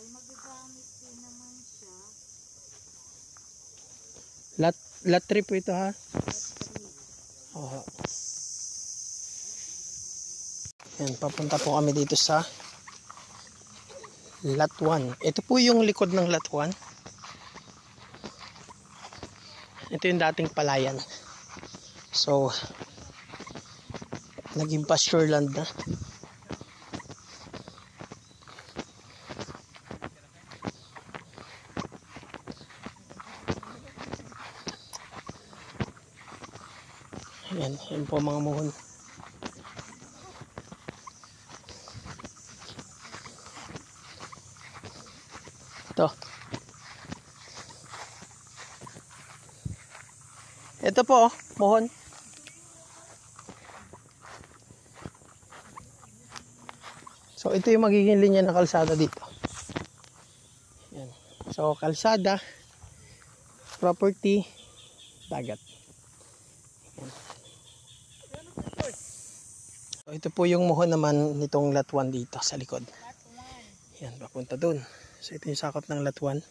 Ay, magagamit din naman siya. Lot 3 po ito ha. Oo. Yan, papunta po kami dito sa Lot 1. Ito po yung likod ng Lot 1. Ito yung dating palayan. So, naging pasture land na. Ayan, yan po mga muhon. Ito po, muhon. So ito yung magiging linya ng kalsada dito. Yan. So kalsada, property, dagat. Yan. So ito po yung muhon naman nitong Lot 1 dito sa likod. Yan, papunta dun. So ito yung sakop ng Lot 1.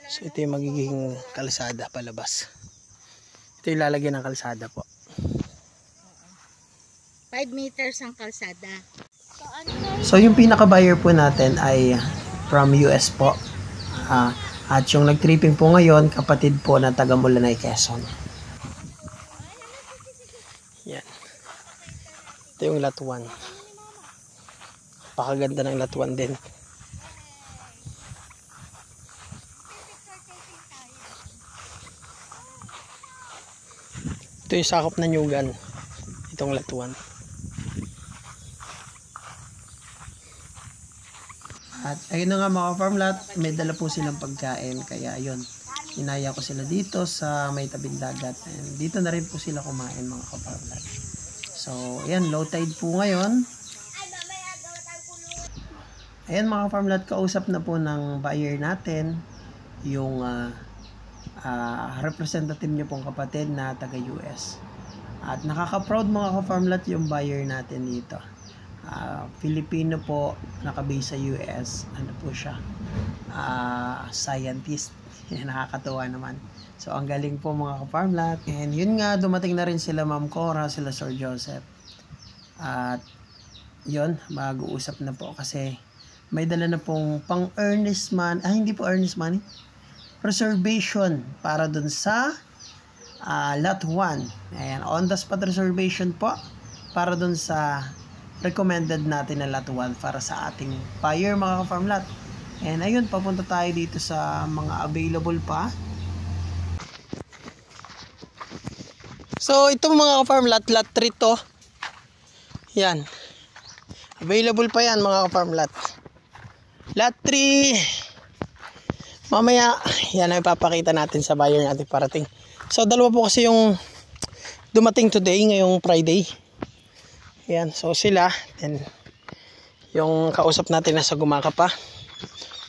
So ito yung magiging kalsada palabas. Ito yung lalagyan ng kalsada po. 5 meters ang kalsada. So yung pinaka-buyer po natin ay from US po. At yung nag-tripping po ngayon, kapatid po na taga Mulanay, Quezon. Yan. Ito yung Lot 1. Pakaganda ng Lot 1 din. Ito yung sakop na Nyugan. Itong Lot 1. At ayun na nga mga farm lot, may dala po silang pagkain. Kaya ayun, inaya ko sila dito sa may tabing dagat. And dito na rin po sila kumain mga ka-farm lot. So ayan, low tide po ngayon. Ayan mga farm lot, kausap na po ng buyer natin yung representative niyo pong kapatid na taga US. At nakaka-proud mga ka-farm lot yung buyer natin dito. Filipino po, nakabase sa US. Ano po siya? Scientist. Nakakatuwa naman. So ang galing po mga ka-farm lot. And yun nga, dumating na rin sila Ma'am Cora, sila Sir Joseph. At yun, mag-uusap na po kasi may dala na pong pang earnest money. Hindi po earnest money. Reservation para dun sa Lot 1. Ayan, on the spot reservation po para dun sa recommended natin na Lot 1 para sa ating buyer mga ka-farm lot. And ayun, papunta tayo dito sa mga available pa. So ito mga ka-farm lot, Lot 3 to. Yan. Available pa yan mga ka-farm lot. Lot 3. Mamaya, yan ang ipapakita natin sa buyer natin parating. So, dalawa po kasi yung dumating today, ngayong Friday. Yan, so sila. Then, yung kausap natin nasa Gumaka pa.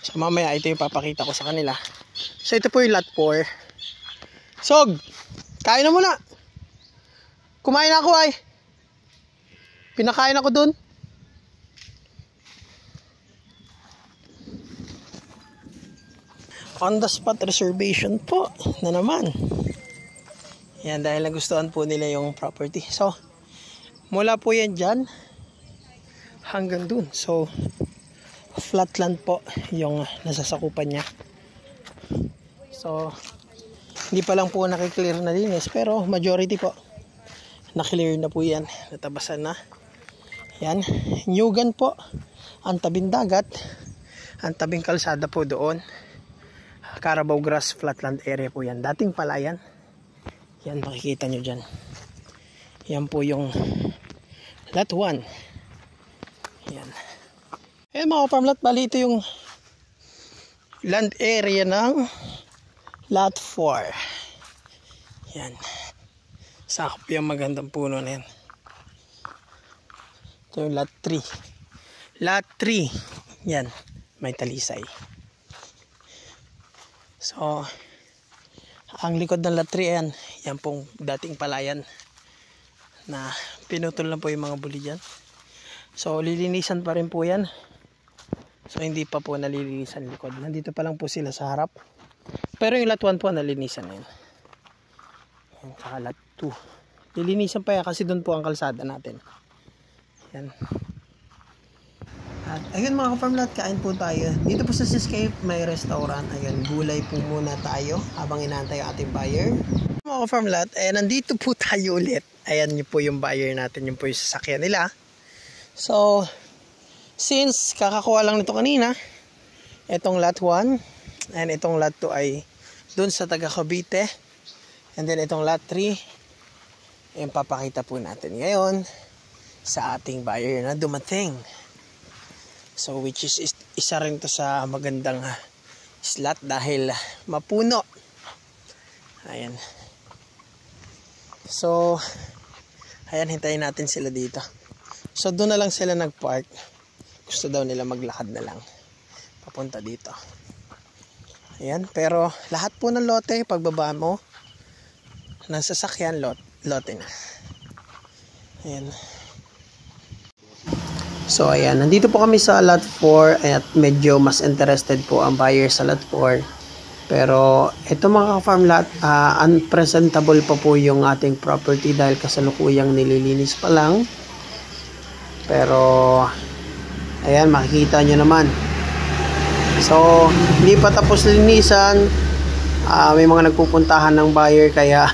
So, mamaya, ito yung ipapakita ko sa kanila. So, ito po yung Lot 4. Sog! Kain na muna! Kumain ako ay! Pinakain ako dun. On the spot reservation po na naman. Yan, dahil nagustuhan po nila yung property. So, mula po yan dyan hanggang dun. So, flatland po yung nasasakupan niya. So, hindi pa lang po nakiklear na linis, pero majority po naklear na po yan. Natabasan na. Yan, Nyugan po ang tabing dagat, ang tabing kalsada po doon. Carabao Grass flatland area po yan. Dating palayan. Yan, makikita nyo dyan. Yan po yung Lot 1. Yan. Ayan mga farm lot, bali ito yung land area ng Lot 4. Yan. Sakop yung magandang puno na yan. Ito yung Lot 3. Lot 3. Yan. May talisay. So, ang likod ng Lot 3 yan, yan pong dating palayan na pinutol na po yung mga buli dyan. So, lilinisan pa rin po yan. So hindi pa po nalilinisan likod. Nandito pa lang po sila sa harap. Pero yung lot 1 po nalinisan na yun. Yan, saka lot 2. Lilinisan pa yan kasi doon po ang kalsada natin. Yan. At ayun mga ka-farm lot, kain po tayo. Dito po sa Seascape may restaurant. Ayun, gulay po muna tayo habang inaantay ang ating buyer. Mga ka-farm lot, nandito po tayo ulit. Ayan yun po yung buyer natin, yun po yung sasakyan nila. So, since kakakuha lang nito kanina, itong lot 1 and itong lot 2 ay dun sa taga Cavite, and then itong lot 3 yung papakita po natin ngayon sa ating buyer na dumating. So which is isa rin to sa magandang slot dahil mapuno. Ayan. So ayan, hintayin natin sila dito. So doon na lang sila nagpark. Gusto daw nila maglakad na lang papunta dito. Ayan, pero lahat po ng lote pagbaba mo ng sasakyan, lote na. Ayan. So ayan, nandito po kami sa lot 4 at medyo mas interested po ang buyer sa lot 4. Pero ito mga ka-farm lot, unpresentable pa po yung ating property dahil kasalukuyang nililinis pa lang. Pero ayan, makikita nyo naman. So hindi pa tapos linisan. May mga nagpupuntahan ng buyer kaya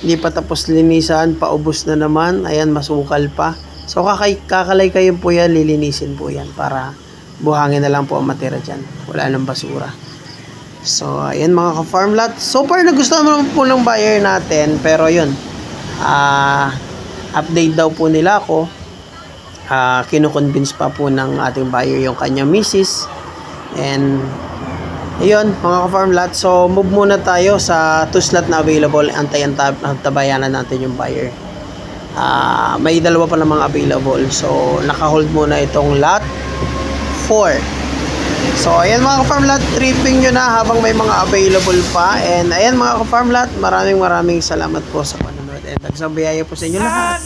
hindi pa tapos linisan, paubos na naman. Ayan, masukal pa. So kakalay kayo po yan, lilinisin po yan para buhangin na lang po ang matira dyan. Wala nang basura. So ayan mga ka-farm lot. So far nagustuhan naman po ng buyer natin. Pero yun, update daw po nila ako. Kinukonvince pa po ng ating buyer yung kanyang misis. And ayun mga ka-farm lot. So move muna tayo sa 2 slot na available. Antayan tabayanan natin yung buyer. May dalawa pa namang available. So naka-hold muna itong lot 4. So ayan mga ka-farm lot, tripping nyo na habang may mga available pa. And ayan mga ka-farm lot, maraming salamat po sa panonood. And nagsabiyaya po sa inyo lahat.